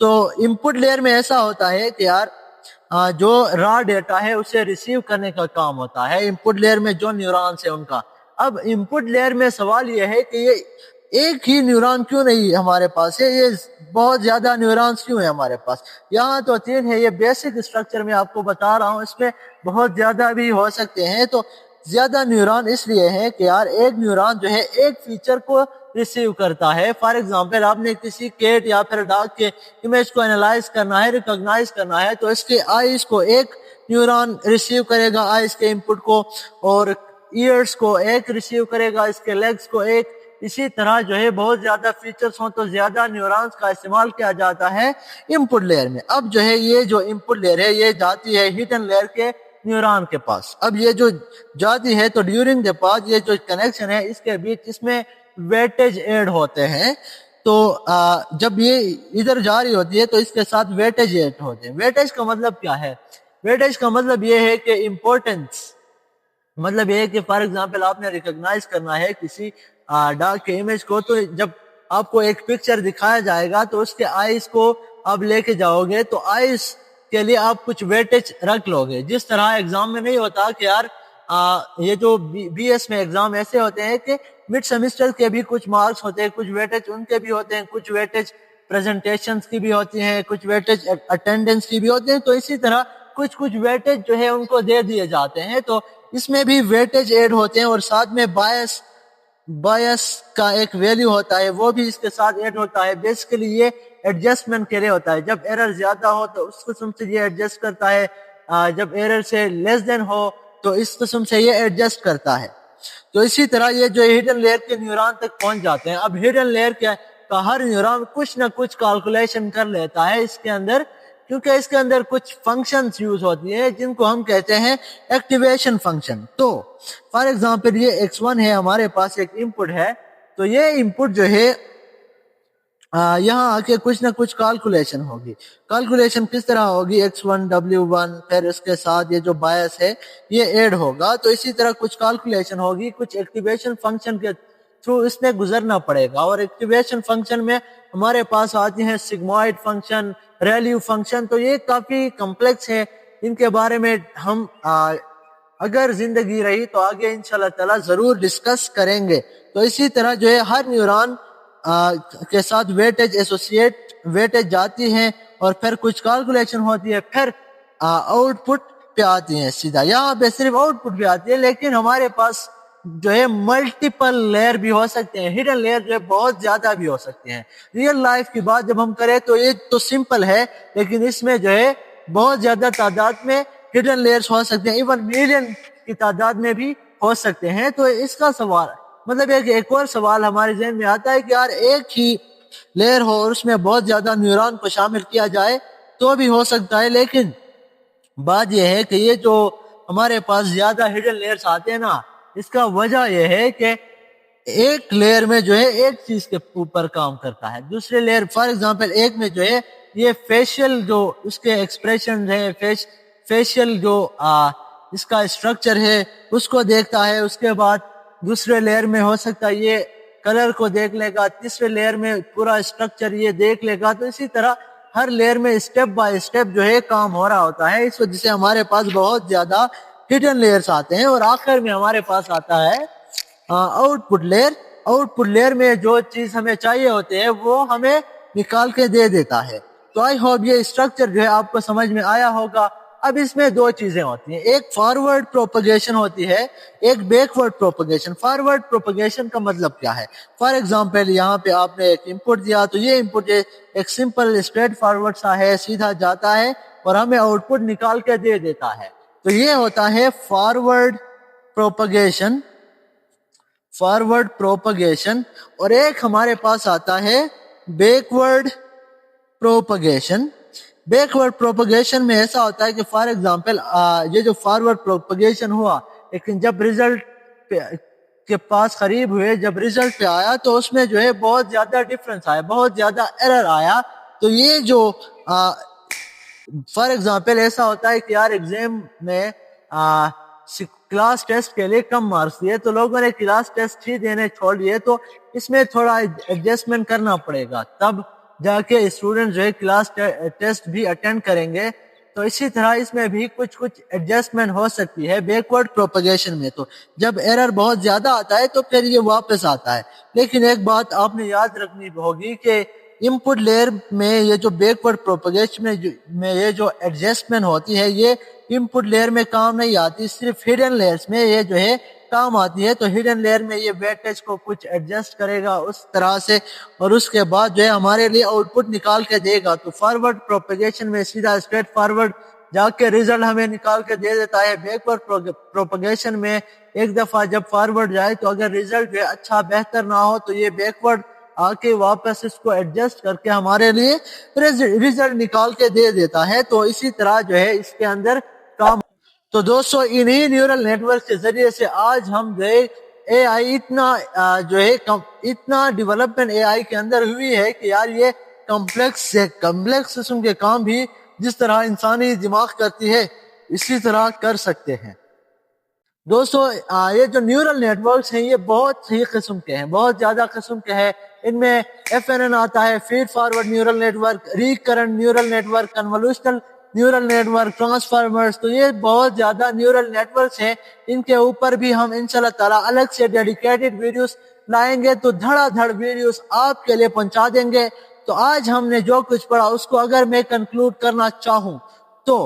تو input layer میں ایسا ہوتا ہے کہ یار جو را ڈیٹا ہے اسے ریسیو کرنے کا کام ہوتا ہے انپٹ لیئر میں جو نیورونز ہیں ان کا. اب انپٹ لیئر میں سوال یہ ہے کہ یہ ایک ہی نیورون کیوں نہیں ہمارے پاس ہے, یہ بہت زیادہ نیورونز کیوں ہیں ہمارے پاس. یہاں تو 3 ہے, یہ بیسک اسٹرکچر میں آپ کو بتا رہا ہوں, اس میں بہت زیادہ بھی ہو سکتے ہیں. تو زیادہ نیورون اس لیے ہے کہ یار ایک نیورون جو ہے ایک فیچر کو ریسیو کرتا ہے. فار ایگزامپل آپ نے کسی کیٹ یا پھر ڈاگ کے امیج کو انالائز کرنا ہے, ریکگنائز کرنا ہے, تو اس کے آئیز کو ایک نیورون ریسیو کرے گا آئیز کے انپٹ کو, اور ایئرز کو ایک ریسیو کرے گا, اس کے لیگز کو ایک. اسی طرح جو ہے بہت زیادہ فیچرز ہوں تو زیادہ نیورونز کا استعمال کیا جاتا ہے انپٹ لیئر میں. اب جو ہے یہ جو انپٹ لیئر ہے یہ جاتی ہے ہڈن لیئر کے نیورون کے پاس. اب یہ جو جاتی ہے تو ڈیورنگ دا پاس یہ جو کنیکشن ہے اس کے بیچ اس میں ویٹیج ایڈ ہوتے ہیں. تو جب یہ ادھر جا رہی ہوتی ہے تو اس کے ساتھ ویٹیج ایڈ ہوتے ہیں. ویٹیج کا مطلب کیا ہے؟ ویٹیج کا مطلب یہ ہے کہ امپورٹنس, مطلب یہ ہے کہ فار ایگزامپل آپ نے ریکگنائز کرنا ہے کسی ڈاگ کے امیج کو, تو جب آپ کو ایک پکچر دکھایا جائے گا تو اس کے آئیز کو آپ لے کے جاؤ گے, تو آئیز کے لیے آپ کچھ ویٹیج رکھ لو گے. جس طرح ایگزام میں نہیں ہوتا کہ یار یہ جو بی ایس میں ایگزام ایسے ہوتے ہیں کہ مڈ سیمسٹر کے بھی کچھ مارکس ہوتے ہیں, کچھ ویٹیج ان کے بھی ہوتے ہیں, کچھ ویٹیج پریزنٹیشنز کی بھی ہوتی ہیں, کچھ ویٹیج اٹینڈنس کی بھی ہوتے ہیں. تو اسی طرح کچھ ویٹیج جو ہے ان کو دے دیے جاتے ہیں. تو اس میں بھی ویٹیج ایڈ ہوتے ہیں, اور ساتھ میں بایس کا ایک ویلیو ہوتا ہے وہ بھی اس کے ساتھ ایڈ ہوتا ہے. بیسیکلی یہ ایڈجسٹمنٹ کے لیے ہوتا ہے. جب ایرر زیادہ ہو تو اس قسم سے یہ ایڈجسٹ کرتا ہے, جب ایرر سے لیس دین ہو تو اس قسم سے یہ ایڈجسٹ کرتا ہے. تو اسی طرح یہ جو ہڈن لیئر کے نیورون تک پہنچ جاتے ہیں. اب ہڈن لیئر کا ہر نیورون کچھ نہ کچھ کیلکولیشن کر لیتا ہے اس کے اندر, کیونکہ اس کے اندر کچھ فنکشنز یوز ہوتی ہیں جن کو ہم کہتے ہیں ایکٹیویشن فنکشن. تو فار ایگزامپل یہ x1 ہے ہمارے پاس ایک انپٹ ہے, تو یہ انپٹ جو ہے یہاں آ کے کچھ نہ کچھ کیلکولیشن ہوگی. کیلکولیشن کس طرح ہوگی؟ x1 w1 پھر اس کے ساتھ یہ جو بایس ہے یہ ایڈ ہوگا. تو اسی طرح کچھ کیلکولیشن ہوگی, کچھ ایکٹیویشن فنکشن کے تھرو اس نے گزرنا پڑے گا. اور ایکٹیویشن فنکشن میں ہمارے پاس آتی ہیں سگموئڈ فنکشن, ریلیو فنکشن. تو یہ کافی کمپلیکس ہے, ان کے بارے میں ہم اگر زندگی رہی تو آگے انشاءاللہ تعالی ضرور ڈسکس کریں گے. تو اسی طرح جو ہے ہر نیورون کے ساتھ ویٹیج ایسوسیٹ ویٹیج جاتی ہیں, اور پھر کچھ کیلکولیشن ہوتی ہے, پھر آؤٹ پٹ پہ آتی ہیں سیدھا. یہاں پہ صرف آؤٹ پٹ پہ آتی ہے, لیکن ہمارے پاس جو ہے ملٹیپل لیئر بھی ہو سکتے ہیں. ہڈن لیئر جو ہے بہت زیادہ بھی ہو سکتے ہیں. ریئل لائف کی بات جب ہم کریں تو یہ تو سمپل ہے, لیکن اس میں جو ہے بہت زیادہ تعداد میں ہڈن لیئرز ہو سکتے ہیں, ایون ملین کی تعداد میں بھی ہو سکتے ہیں. تو اس کا سوال مطلب ایک اور سوال ہمارے ذہن میں آتا ہے کہ یار ایک ہی لیئر ہو اور اس میں بہت زیادہ نیورون کو شامل کیا جائے تو بھی ہو سکتا ہے, لیکن بات یہ ہے کہ یہ جو ہمارے پاس زیادہ ہڈن لیئرز آتے ہیں نا, اس کا وجہ یہ ہے کہ ایک لیئر میں جو ہے ایک چیز کے اوپر کام کرتا ہے, دوسرے لیئر فار ایگزامپل ایک میں جو ہے یہ فیشل جو اس کے ایکسپریشن ہے, فیشل جو اس کا اسٹرکچر ہے اس کو دیکھتا ہے. اس کے بعد دوسرے لیئر میں ہو سکتا ہے یہ کلر کو دیکھ لے گا, تیسرے لیئر میں پورا اسٹرکچر یہ دیکھ لے گا. تو اسی طرح ہر لیئر میں اسٹیپ بائی اسٹیپ جو ہے کام ہو رہا ہوتا ہے. اس وجہ سے ہمارے پاس بہت زیادہ ہڈن لیئرز آتے ہیں, اور آخر میں ہمارے پاس آتا ہے out put layer. Out put layer میں جو چیز ہمیں چاہیے ہوتے ہیں وہ ہمیں نکال کے دے دیتا ہے. تو آئی ہوپ یہ اسٹرکچر جو ہے آپ کو سمجھ میں آیا ہوگا. اب اس میں دو چیزیں ہوتی ہیں, ایک فارورڈ پروپگیشن ہوتی ہے, ایک بیکورڈ پروپگیشن. فارورڈ پروپگیشن کا مطلب کیا ہے؟ فار ایگزامپل یہاں پہ آپ نے ایک انپٹ دیا, تو یہ انپٹ ایک سمپل اسٹریٹ فارورڈ سا ہے, سیدھا جاتا ہے اور ہمیں آؤٹ پٹ نکال کے دے دیتا ہے. تو یہ ہوتا ہے فارورڈ پروپگیشن. Forward propagation. اور ایک ہمارے پاس آتا ہے بیکورڈ پروپگیشن. بیکورڈ پروپگیشن میں ایسا ہوتا ہے کہ فار ایگزامپل یہ جو فارورڈ پروپگیشن ہوا, لیکن جب ریزلٹ کے پاس قریب ہوئے, جب ریزلٹ پہ آیا تو اس میں جو ہے بہت زیادہ ڈفرنس آیا, بہت زیادہ ایرر آیا. تو یہ جو فار ایگزامپل ایسا ہوتا ہے کہ یار ایگزام میں کلاس ٹیسٹ کے لیے کم مارکس دیے, تو لوگوں نے کلاس ٹیسٹ ہی دینے چھوڑ دیے, تو اس میں تھوڑا ایڈجسٹمنٹ کرنا پڑے گا. تب جا کے اسٹوڈنٹ جو ہے کلاس ٹیسٹ بھی اٹینڈ کریں گے. تو اسی طرح اس میں بھی کچھ ایڈجسٹمنٹ ہو سکتی ہے بیکورڈ پروپیگیشن میں. تو جب ایرر بہت زیادہ آتا ہے تو پھر یہ واپس آتا ہے. لیکن ایک بات آپ نے یاد رکھنی ہوگی کہ ان پٹ لیئر میں یہ جو بیکورڈ پروپیگیشن میں یہ جو ایڈجسٹمنٹ ہوتی ہے یہ ان پٹ لیئر میں کام نہیں آتی, صرف ہڈن لیئرز میں یہ جو ہے کام آتی ہے. تو ہڈن لیئر میں یہ ویٹیج کو کچھ ایڈجسٹ کرے گا اس طرح سے, اور اس کے بعد جو ہے ہمارے لیے آؤٹ پٹ نکال کے دے گا. تو فارورڈ پروپیگیشن میں سیدھا اسٹریٹ فارورڈ جا کے ریزلٹ ہمیں نکال کے دے دیتا ہے. بیکورڈ پروپیگیشن میں ایک دفعہ جب فارورڈ جائے تو اگر ریزلٹ جو ہے اچھا بہتر نہ ہو تو یہ بیکورڈ آ کے واپس اس کو ایڈجسٹ کر کے ہمارے لیے ریزلٹ نکال کے دے دیتا ہے. تو اسی طرح جو ہے اس کے اندر کام. تو دوستو انہی نیورل نیٹ ورک کے ذریعے سے آج ہم جو ہے اے آئی اتنا جو ہے اتنا ڈیولپمنٹ اے آئی کے اندر ہوئی ہے کہ یار یہ کمپلیکس قسم کے کام بھی جس طرح انسانی دماغ کرتی ہے اسی طرح کر سکتے ہیں. دوستو یہ جو نیورل نیٹ ورکس ہیں یہ بہت ہی قسم کے ہیں, بہت زیادہ قسم کے ہیں. ان میں FNN آتا ہے, feed forward neural network, recurrent neural network, convolutional neural network, transformers. تو یہ بہت زیادہ نیورل نیٹ ورکس ہیں. ان کے اوپر بھی ہم انشاءاللہ تعالی الگ سے ڈیڈیکیٹڈ ویڈیوز لائیں گے, تو دھڑا دھڑ ویڈیوز آپ کے لیے پہنچا دیں گے. تو آج ہم نے جو کچھ پڑھا اس کو اگر میں کنکلوڈ کرنا چاہوں تو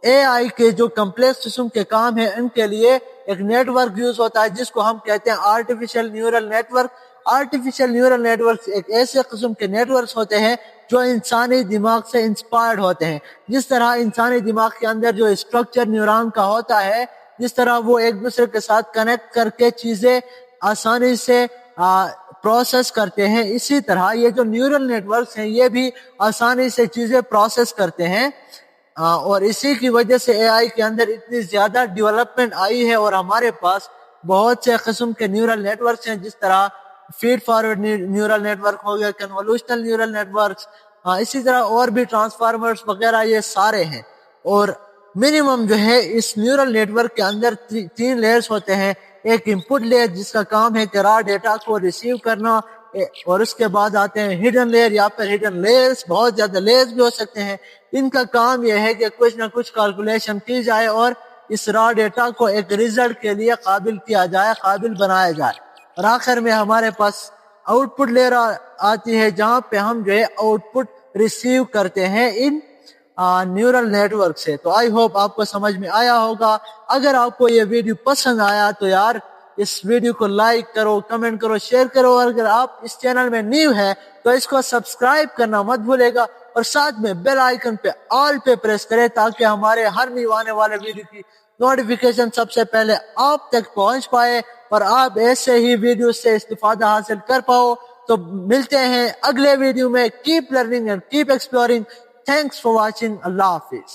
اے آئی کے جو کمپلیکس قسم کے کام ہیں ان کے لیے ایک نیٹ ورک یوز ہوتا ہے جس کو ہم کہتے ہیں artificial neural network. Artificial neural network ایک ایسے قسم کے نیٹ ورکس ہوتے ہیں جو انسانی دماغ سے انسپائرڈ ہوتے ہیں. جس طرح انسانی دماغ کے اندر جو اسٹرکچر نیورون کا ہوتا ہے, جس طرح وہ ایک دوسرے کے ساتھ کنیکٹ کر کے چیزیں آسانی سے پروسیس کرتے ہیں, اسی طرح یہ جو نیورل نیٹ ورکس ہیں یہ بھی آسانی سے چیزیں پروسیس کرتے ہیں. اور اسی کی وجہ سے اے آئی کے اندر اتنی زیادہ ڈیولپمنٹ آئی ہے اور ہمارے پاس بہت سے قسم کے نیورل نیٹ ورکس ہیں, جس طرح feed forward neural network ہو گیا, کنولوشنل نیورل نیٹ ورکس, اسی طرح اور بھی ٹرانسفارمرز وغیرہ, یہ سارے ہیں. اور منیمم جو ہے اس نیورل نیٹ ورک کے اندر 3 لیئرز ہوتے ہیں. ایک انپٹ لیئر جس کا کام ہے کہ را ڈیٹا کو ریسیو کرنا, اور اس کے بعد آتے ہیں ہڈن لیئر یا پھر ہڈن لیئرز, بہت زیادہ لیئرز بھی ہو سکتے ہیں. ان کا کام یہ ہے کہ کچھ نہ کچھ کیلکولیشن کی جائے اور اس را ڈیٹا کو ایک ریزلٹ کے لیے قابل کیا جائے, قابل بنایا جائے. اور آخر میں ہمارے پاس آؤٹ پٹ لیئر آتی ہے جہاں پہ ہم جو ہے آؤٹ پٹ ریسیو کرتے ہیں ان نیورل نیٹ ورک سے. تو آئی ہوپ آپ کو سمجھ میں آیا ہوگا. اگر آپ کو یہ ویڈیو پسند آیا تو یار اس ویڈیو کو لائک کرو, کمنٹ کرو, شیئر کرو, اور اگر آپ اس چینل میں نیو ہے تو اس کو سبسکرائب کرنا مت بھولے گا, اور ساتھ میں بیل آئیکن پہ آل پہ پریس کرے تاکہ ہمارے ہر نیو آنے والے ویڈیو کی نوٹیفیکیشن سب سے پہلے آپ تک پہنچ پائے اور آپ ایسے ہی ویڈیو سے استفادہ حاصل کر پاؤ. تو ملتے ہیں اگلے ویڈیو میں. Keep learning and keep exploring. Thanks for watching. اللہ حافظ.